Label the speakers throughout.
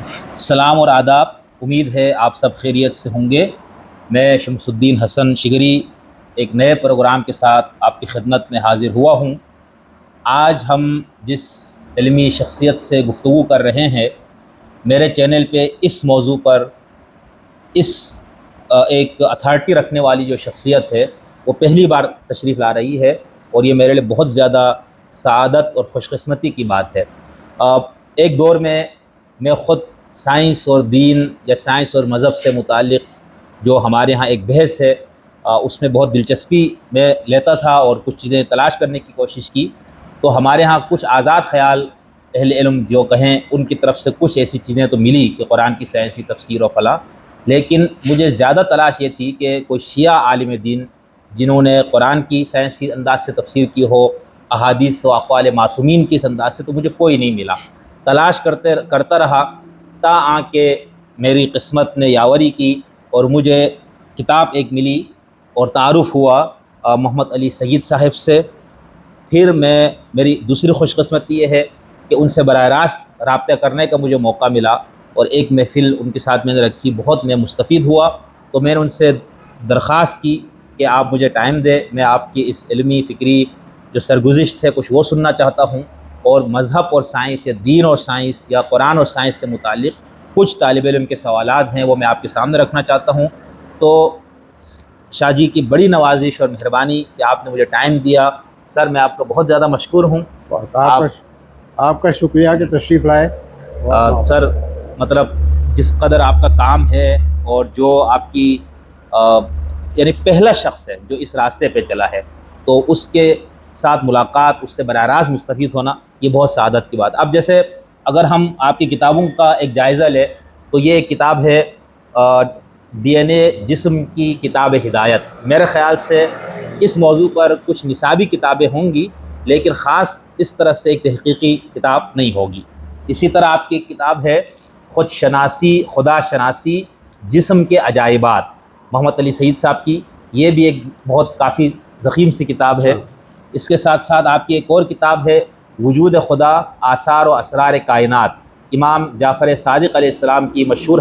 Speaker 1: سلام اور آداب، امید ہے آپ سب خیریت سے ہوں گے۔ میں شمس الدین حسن شگری ایک نئے پروگرام کے ساتھ آپ کی خدمت میں حاضر ہوا ہوں۔ آج ہم جس علمی شخصیت سے گفتگو کر رہے ہیں، میرے چینل پہ اس موضوع پر ایک اتھارٹی رکھنے والی جو شخصیت ہے وہ پہلی بار تشریف لا رہی ہے، اور یہ میرے لیے بہت زیادہ سعادت اور خوش قسمتی کی بات ہے۔ ایک دور میں خود سائنس اور دین یا سائنس اور مذہب سے متعلق جو ہمارے ہاں ایک بحث ہے، اس میں بہت دلچسپی میں لیتا تھا اور کچھ چیزیں تلاش کرنے کی کوشش کی، تو ہمارے ہاں کچھ آزاد خیال اہل علم جو کہیں ان کی طرف سے کچھ ایسی چیزیں تو ملی کہ قرآن کی سائنسی تفسیر و فلاں، لیکن مجھے زیادہ تلاش یہ تھی کہ کوئی شیعہ عالم دین جنہوں نے قرآن کی سائنسی انداز سے تفسیر کی ہو، احادیث و اقوال معصومین کی اس انداز سے، تو مجھے کوئی نہیں ملا۔ تلاش کرتا رہا تا کہ میری قسمت نے یاوری کی اور مجھے کتاب ایک ملی اور تعارف ہوا محمد علی سید صاحب سے۔ پھر میری دوسری خوش قسمتی یہ ہے کہ ان سے براہ راست رابطہ کرنے کا مجھے موقع ملا، اور ایک محفل ان کے ساتھ میں نے رکھی، بہت میں مستفید ہوا۔ تو میں نے ان سے درخواست کی کہ آپ مجھے ٹائم دیں، میں آپ کی اس علمی فکری جو سرگزشت ہے کچھ وہ سننا چاہتا ہوں، اور مذہب اور سائنس یا دین اور سائنس یا قرآن اور سائنس سے متعلق کچھ طالب علم کے سوالات ہیں وہ میں آپ کے سامنے رکھنا چاہتا ہوں۔ تو شاہ جی کی بڑی نوازش اور مہربانی کہ آپ نے مجھے ٹائم دیا، سر میں آپ کا بہت زیادہ مشکور ہوں۔
Speaker 2: آپ کا شکریہ کہ تشریف لائے۔
Speaker 1: سر مطلب جس قدر آپ کا کام ہے اور جو آپ کی یعنی پہلا شخص ہے جو اس راستے پہ چلا ہے، تو اس کے ساتھ ملاقات، اس سے براہ راست مستفید ہونا، یہ بہت سعادت کی بات۔ اب جیسے اگر ہم آپ کی کتابوں کا ایک جائزہ لیں تو یہ ایک کتاب ہے ڈی این اے جسم کی کتاب ہدایت۔ میرے خیال سے اس موضوع پر کچھ نصابی کتابیں ہوں گی، لیکن خاص اس طرح سے ایک تحقیقی کتاب نہیں ہوگی۔ اسی طرح آپ کی ایک کتاب ہے خود شناسی، خدا شناسی، جسم کے عجائبات، محمد علی سید صاحب کی، یہ بھی ایک بہت کافی ضخیم سی کتاب ہے۔ اس کے ساتھ ساتھ آپ کی ایک اور کتاب ہے وجود خدا، آثار و اسرار کائنات، امام جعفر صادق علیہ السلام کی مشہور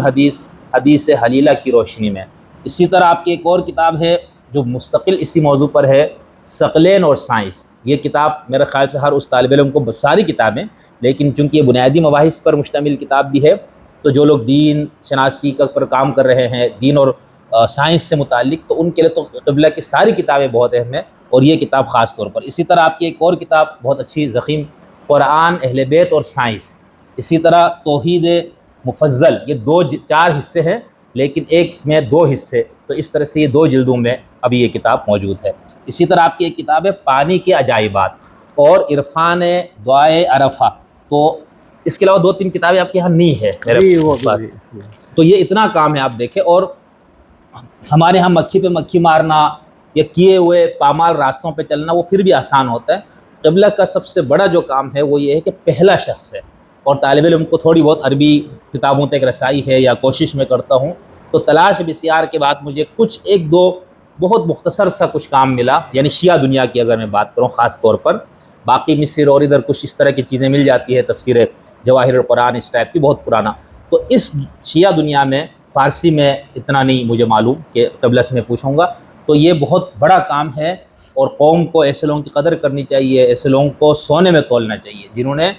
Speaker 1: حدیث حلیلہ کی روشنی میں۔ اسی طرح آپ کی ایک اور کتاب ہے جو مستقل اسی موضوع پر ہے، ثقلین اور سائنس۔ یہ کتاب میرے خیال سے ہر اس طالب علم کو، ساری کتابیں، لیکن چونکہ یہ بنیادی مباحث پر مشتمل کتاب بھی ہے، تو جو لوگ دین شناسی پر کام کر رہے ہیں، دین اور سائنس سے متعلق، تو ان کے لیے تو قبلہ کی ساری کتابیں بہت اہم ہیں، اور یہ کتاب خاص طور پر۔ اسی طرح آپ کی ایک اور کتاب بہت اچھی ضخیم، قرآن، اہل بیت اور سائنس۔ اسی طرح توحید مفضل، یہ 4 حصے ہیں، لیکن ایک میں 2 حصے، تو اس طرح سے یہ 2 جلدوں میں ابھی یہ کتاب موجود ہے۔ اسی طرح آپ کی ایک کتاب ہے پانی کے عجائبات اور عرفان دعائے عرفہ۔ تو اس کے علاوہ 2-3 کتابیں آپ کے یہاں نہیں ہے میرے پاس۔ تو یہ اتنا کام ہے، آپ دیکھیں۔ اور ہمارے ہاں مکھی پہ مکھی مارنا یا کیے ہوئے پامال راستوں پہ چلنا وہ پھر بھی آسان ہوتا ہے۔ قبلہ کا سب سے بڑا جو کام ہے وہ یہ ہے کہ پہلا شخص ہے، اور طالب علم کو تھوڑی بہت عربی کتابوں تک رسائی ہے یا کوشش میں کرتا ہوں، تو تلاش بسیار کے بعد مجھے کچھ 1-2 بہت مختصر سا کچھ کام ملا، یعنی شیعہ دنیا کی اگر میں بات کروں خاص طور پر، باقی مصر اور ادھر کچھ اس طرح کی چیزیں مل جاتی ہے، تفسیر جواہر القرآن اس ٹائپ کی بہت پرانا۔ تو اس شیعہ دنیا میں فارسی میں اتنا نہیں مجھے معلوم کہ قبلہ سے میں پوچھوں گا۔ تو یہ بہت بڑا کام ہے، اور قوم کو ایسے لوگوں کی قدر کرنی چاہیے، ایسے لوگوں کو سونے میں تولنا چاہیے جنہوں نے،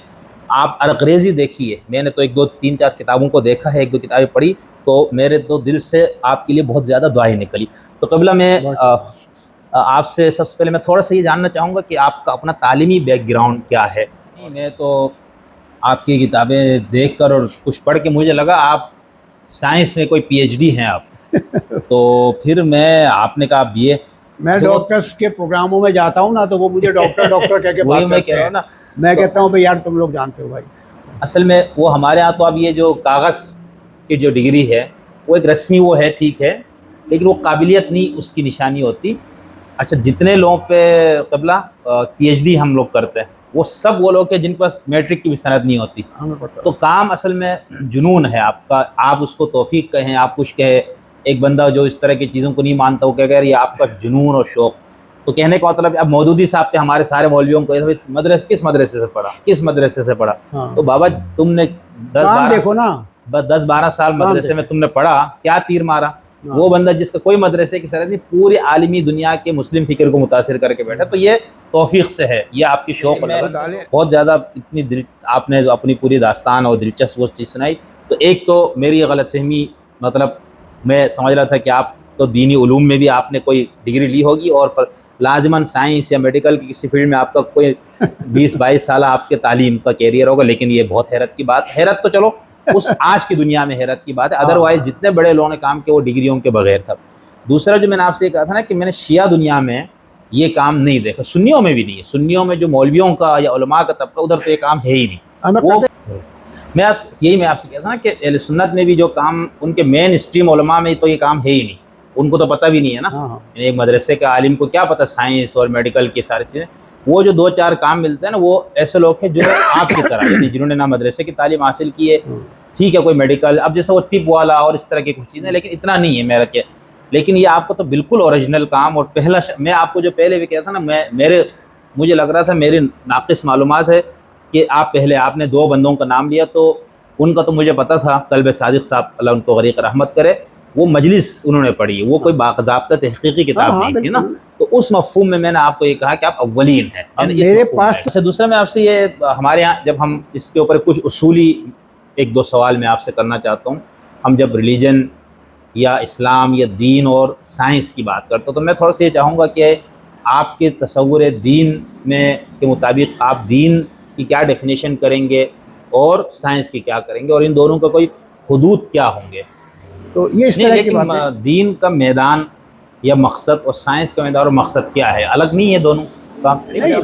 Speaker 1: آپ عرقریزی دیکھیے، میں نے تو 1-2-3-4 کتابوں کو دیکھا ہے، 1-2 کتابیں پڑھی، تو میرے تو دل سے آپ کے لیے بہت زیادہ دعائیں نکلی۔ تو قبلہ میں آپ سے سب سے پہلے میں تھوڑا سا یہ جاننا چاہوں گا کہ آپ کا اپنا تعلیمی بیک گراؤنڈ کیا ہے؟ میں تو آپ کی کتابیں دیکھ کر اور کچھ پڑھ کے مجھے لگا آپ سائنس میں کوئی پی ایچ ڈی ہیں آپ، تو پھر آپ نے کہا BA۔
Speaker 2: میں ڈاکٹرز کے پروگراموں میں جاتا ہوں نا، تو وہ مجھے ڈاکٹر کہہ کے
Speaker 1: وہی
Speaker 2: بات
Speaker 1: میں
Speaker 2: کرتے
Speaker 1: کہہ رہا
Speaker 2: ہیں
Speaker 1: ہوں نا،
Speaker 2: میں کہتا ہوں بھائی یار تم لوگ جانتے ہو بھائی۔
Speaker 1: اصل میں وہ ہمارے ہاں تو اب یہ جو کاغذ کی جو ڈگری ہے وہ ایک رسمی وہ ہے، ٹھیک ہے، لیکن وہ قابلیت نہیں اس کی نشانی ہوتی۔ اچھا، جتنے لوگوں پہ قبلہ PhD ہم لوگ کرتے ہیں، وہ سب وہ لوگ ہیں جن کے پاس میٹرک کی بھی سند نہیں ہوتی۔ تو کام اصل میں جنون ہے آپ کا، آپ اس کو توفیق کہیں، آپ کچھ کہیں۔ ایک بندہ جو اس طرح کی چیزوں کو نہیں مانتا، وہ کہہ یہ آپ کا جنون اور شوق۔ تو کہنے کا مطلب اب مودودی صاحب پہ ہمارے سارے مولویوں کو کس مدرسے سے پڑھا، کس مدرسے سے پڑھا؟ تو بابا تم نے
Speaker 2: کام دیکھو نا،
Speaker 1: 10-12 سال مدرسے میں تم نے پڑھا، کیا تیر مارا؟ وہ بندہ جس کا کوئی مدرسے کی سرحد نہیں، پوری عالمی دنیا کے مسلم فکر کو متاثر کر کے بیٹھا، تو یہ توفیق سے ہے، یہ آپ کی شوق ہے۔ بہت زیادہ اتنی آپ نے جو اپنی پوری داستان اور دلچسپ وہ چیز سنائی، تو ایک تو میری غلط فہمی، مطلب میں سمجھ رہا تھا کہ آپ تو دینی علوم میں بھی آپ نے کوئی ڈگری لی ہوگی، اور لازماً سائنس یا میڈیکل کی کسی فیلڈ میں آپ کا کوئی 20-22 سالہ آپ کے تعلیم کا کیریئر ہوگا، لیکن یہ بہت حیرت کی بات، حیرت تو چلو اس آج کی دنیا میں حیرت کی بات ہے، ادروائز جتنے بڑے لوگوں نے کام کیا وہ ڈگریوں کے بغیر تھا۔ دوسرا جو میں نے آپ سے یہ کہا تھا نا کہ میں نے شیعہ دنیا میں یہ کام نہیں دیکھا، سنیوں میں بھی نہیں ہے، سنیوں میں جو مولویوں کا یا علماء کا طبقہ ادھر تو یہ کام ہے ہی نہیں۔ وہ میں آپ سے کہتا تھا نا کہ اہل سنت میں بھی جو کام ان کے مین اسٹریم علماء میں تو یہ کام ہے ہی نہیں، ان کو تو پتہ بھی نہیں ہے نا، ایک مدرسے کا عالم کو کیا پتہ سائنس اور میڈیکل کی ساری چیزیں، وہ جو 2-4 کام ملتے ہیں نا وہ ایسے لوگ ہیں جو آپ کی طرح یعنی جنہوں نے نہ مدرسے کی تعلیم حاصل کی ہے، ٹھیک ہے کوئی میڈیکل، اب جیسے وہ طب والا اور اس طرح کی کچھ چیزیں، لیکن اتنا نہیں ہے میرا کہ، لیکن یہ آپ کو تو بالکل اوریجنل کام، اور پہلا میں آپ کو جو پہلے بھی کہا تھا نا، مجھے لگ رہا تھا میری ناقص معلومات ہے کہ آپ نے 2 بندوں کا نام لیا، تو ان کا تو مجھے پتہ تھا، طلب صادق صاحب اللہ ان کو غریق رحمت کرے، وہ مجلس انہوں نے پڑھی، وہ کوئی باضابطہ تحقیقی کتاب نہیں تھی نا، تو اس مفہوم میں نے آپ کو یہ کہا کہ آپ اولین ہیں میرے پاس۔ دوسرا میں آپ سے یہ، ہمارے ہاں جب ہم اس کے اوپر کچھ اصولی 1-2 سوال میں آپ سے کرنا چاہتا ہوں، ہم جب ریلیجن یا اسلام یا دین اور سائنس کی بات کرتے تو میں تھوڑا سا یہ چاہوں گا کہ آپ کے تصور دین میں کے مطابق آپ دین کی کیا ڈیفینیشن کریں گے اور سائنس کی کیا کریں گے، اور ان دونوں کا کوئی حدود کیا ہوں گے؟
Speaker 2: تو یہ اس طرح کی بات ہے،
Speaker 1: دین کا میدان یا مقصد اور سائنس کا میدان اور مقصد کیا ہے، الگ نہیں ہے دونوں کا؟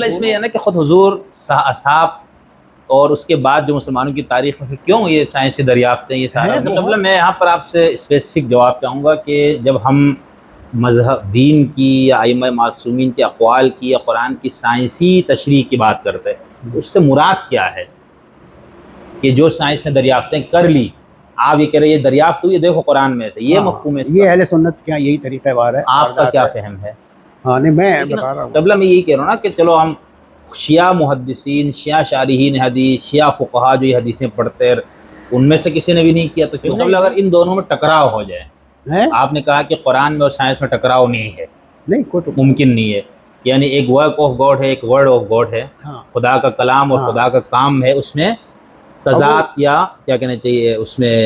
Speaker 1: اس میں یہ نا کہ خود حضور اصحاب اور اس کے بعد جو مسلمانوں کی تاریخ میں کیوں یہ سائنسی دریافتیں یہ سارا، مطلب میں یہاں پر آپ سے اسپیسیفک جواب چاہوں گا کہ جب ہم مذہب دین کی یا ائمہ معصومین کے اقوال کی یا قرآن کی سائنسی تشریح کی بات کرتے ہیں، اس سے مراد کیا ہے کہ جو سائنس نے دریافتیں کر لی، آپ یہ کہہ رہے ہیں یہ دریافت ہوئی، دیکھو قرآن میں سے، یہ مفہوم ہے،
Speaker 2: یہ اہل سنت کا یہی طریقہ کار ہے،
Speaker 1: آپ کا کیا فہم ہے؟
Speaker 2: ہاں نہیں میں بتا رہا ہوں،
Speaker 1: قبلہ میں یہی کہہ رہا ہوں نا کہ چلو ہم شیعہ محدثین، شیعہ شارحین حدیث، شیعہ فقہا جو یہ حدیثیں پڑھتے ہیں ان میں سے کسی نے بھی نہیں کیا، تو کیوں قبل اگر ان دونوں میں ٹکراؤ ہو جائے، آپ نے کہا کہ قرآن میں اور سائنس میں ٹکراؤ نہیں ہے،
Speaker 2: نہیں کوئی
Speaker 1: ممکن نہیں ہے، یعنی ایک ورک آف گاڈ ہے، ایک ورڈ آف گاڈ ہے، خدا کا کلام اور خدا کا کام ہے، اس میں تضاد یا کیا کہنا چاہیے، اس میں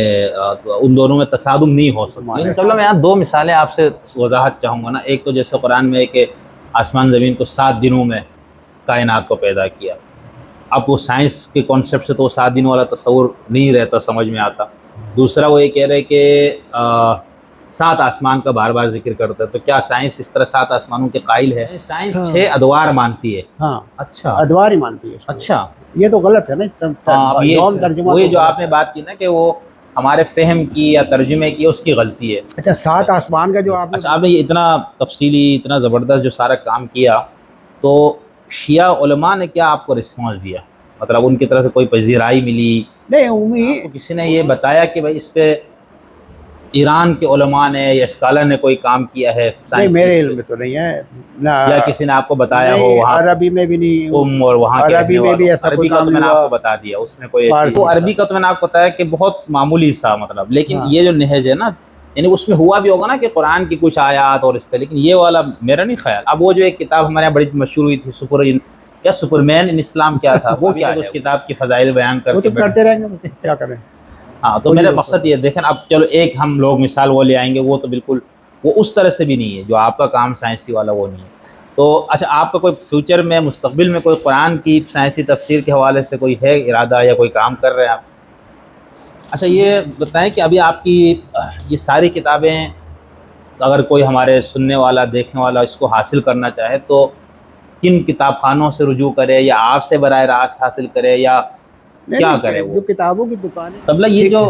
Speaker 1: ان دونوں میں تصادم نہیں ہو سکتا۔ لیکن چلو میں یہاں 2 مثالیں آپ سے وضاحت چاہوں گا نا، ایک تو جیسے قرآن میں ہے کہ آسمان زمین کو 7 دنوں میں کائنات کو پیدا کیا، اب وہ سائنس کے کانسیپٹ سے تو وہ 7 دنوں والا تصور نہیں رہتا، سمجھ میں آتا۔ دوسرا وہ یہ کہہ رہے کہ 7 آسمان کا بار بار ذکر کرتا ہے، تو کیا سائنس اس طرح 7 آسمانوں کے قائل ہے؟ سائنس 6 ادوار مانتی ہے۔
Speaker 2: ہاں
Speaker 1: اچھا،
Speaker 2: ادوار ہی مانتی ہے،
Speaker 1: اچھا،
Speaker 2: یہ تو غلط ہے نا،
Speaker 1: وہی جو آپ نے بات کی نا کہ وہ ہمارے فہم کی یا ترجمے کی اس کی غلطی ہے۔
Speaker 2: اچھا 7 آسمان کا جو آپ
Speaker 1: نے اتنا تفصیلی اتنا زبردست جو سارا کام کیا، تو شیعہ علماء نے کیا آپ کو رسپانس دیا؟ مطلب ان کی طرف سے کوئی پذیرائی ملی؟
Speaker 2: نہیں،
Speaker 1: کسی نے یہ بتایا کہ بھائی اس پہ ایران کے علماء نے یا اسکالر نے کوئی کام کیا ہے؟
Speaker 2: میرے علم میں تو نہیں ہے،
Speaker 1: یا کسی نے آپ کو بتایا ہو وہاں
Speaker 2: عربی میں بھی نہیں،
Speaker 1: اور وہاں کے
Speaker 2: عربی میں بھی ایسا
Speaker 1: عربی کا تو میں نے آپ کو بتا دیا، اس میں کوئی ایسی، وہ عربی کا تو میں نے آپ کو بتایا کہ بہت معمولی سا مطلب، لیکن یہ جو نہج ہے نا، یعنی اس میں ہوا بھی ہوگا نا کہ قرآن کی کچھ آیات اور اس سے، لیکن یہ والا میرا نہیں خیال۔ اب وہ جو ایک کتاب ہمارے یہاں بڑی مشہور ہوئی تھی، سپرمین ان اسلام کیا تھا، وہ کیا ہے؟ اس کتاب کی فضائل بیان
Speaker 2: کرتے رہیں گے، کیا کریں؟
Speaker 1: ہاں تو میرا مقصد یہ دیکھیں، اب چلو ایک ہم لوگ مثال وہ لے آئیں گے، وہ تو بالکل وہ اس طرح سے بھی نہیں ہے جو آپ کا کام سائنسی والا، وہ نہیں ہے۔ تو اچھا آپ کا کوئی فیوچر میں مستقبل میں کوئی قرآن کی سائنسی تفسیر کے حوالے سے کوئی ہے ارادہ یا کوئی کام کر رہے ہیں آپ؟ اچھا یہ بتائیں کہ ابھی آپ کی یہ ساری کتابیں اگر کوئی ہمارے سننے والا دیکھنے والا اس کو حاصل کرنا چاہے تو کن کتاب خانوں سے رجوع کرے، یا آپ سے براہ راست حاصل کرے، یا کیا کرے؟ وہ
Speaker 2: جو کتابوں کی دکانیں
Speaker 1: قبلہ یہ جو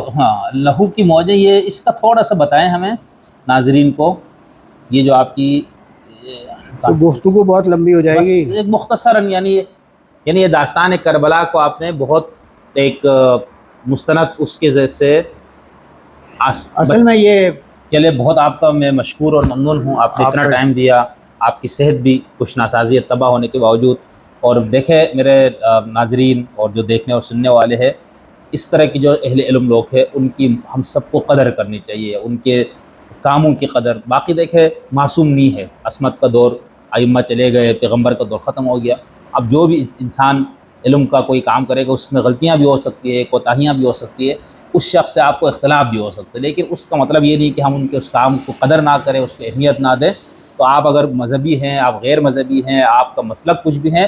Speaker 1: لہو کی موجیں، یہ اس کا تھوڑا سا بتائیں ہمیں ناظرین کو، یہ جو آپ کی
Speaker 2: گفتگو بہت لمبی ہو جائے گی،
Speaker 1: ایک مختصراً یعنی یہ داستان کربلا کو آپ نے بہت ایک مستند اس کے ذریعے سے
Speaker 2: اصل میں یہ
Speaker 1: چلے، بہت آپ کا میں مشکور اور ممنون ہوں، آپ نے اتنا ٹائم دیا، آپ کی صحت بھی کچھ ناسازی تباہ ہونے کے باوجود، اور دیکھیں میرے ناظرین اور جو دیکھنے اور سننے والے ہیں اس طرح کی جو اہل علم لوگ ہیں ان کی ہم سب کو قدر کرنی چاہیے، ان کے کاموں کی قدر. باقی دیکھیں معصوم نہیں ہے، عصمت کا دور ائمہ چلے گئے، پیغمبر کا دور ختم ہو گیا. اب جو بھی انسان علم کا کوئی کام کرے گا اس میں غلطیاں بھی ہو سکتی ہے، کوتاہیاں بھی ہو سکتی ہے، اس شخص سے آپ کو اختلاف بھی ہو سکتا ہے، لیکن اس کا مطلب یہ نہیں کہ ہم ان کے اس کام کو قدر نہ کریں، اس کو اہمیت نہ دیں. تو آپ اگر مذہبی ہیں، آپ غیر مذہبی ہیں، آپ کا مسلک کچھ بھی ہیں،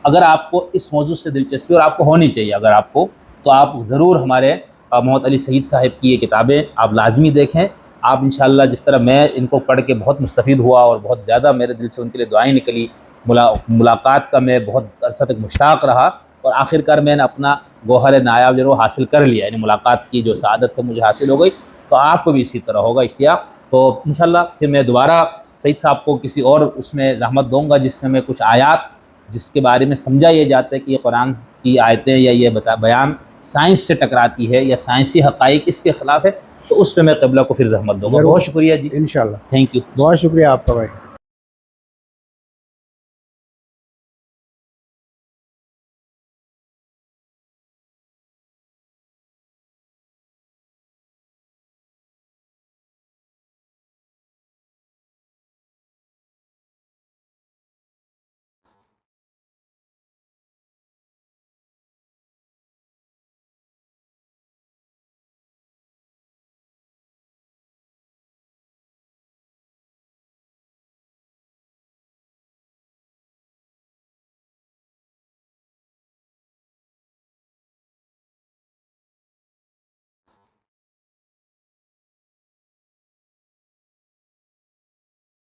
Speaker 1: اگر آپ کو اس موضوع سے دلچسپی اور آپ کو ہونی چاہیے اگر آپ کو، تو آپ ضرور ہمارے محمد علی سعید صاحب کی یہ کتابیں آپ لازمی دیکھیں. آپ انشاءاللہ جس طرح میں ان کو پڑھ کے بہت مستفید ہوا اور بہت زیادہ میرے دل سے ان کے لیے دعائیں نکلی، ملاقات کا میں بہت عرصہ تک مشتاق رہا، اور آخرکار میں نے اپنا گوہر نایاب جو حاصل کر لیا، یعنی ملاقات کی جو سعادت ہے مجھے حاصل ہو گئی. تو آپ کو بھی اسی طرح ہوگا اشتیاق. تو انشاءاللہ پھر میں دوبارہ سعید صاحب کو کسی اور اس میں زحمت دوں گا جس میں کچھ آیات جس کے بارے میں سمجھا یہ جاتا ہے کہ یہ قرآن کی آیتیں یا یہ بیان سائنس سے ٹکراتی ہے یا سائنسی حقائق اس کے خلاف ہے، تو اس پہ میں قبلہ کو پھر زحمت دوں گا.
Speaker 2: ضرور.
Speaker 1: بہت شکریہ جی.
Speaker 2: انشاءاللہ.
Speaker 1: Thank you.
Speaker 2: بہت شکریہ آپ کا بھائی.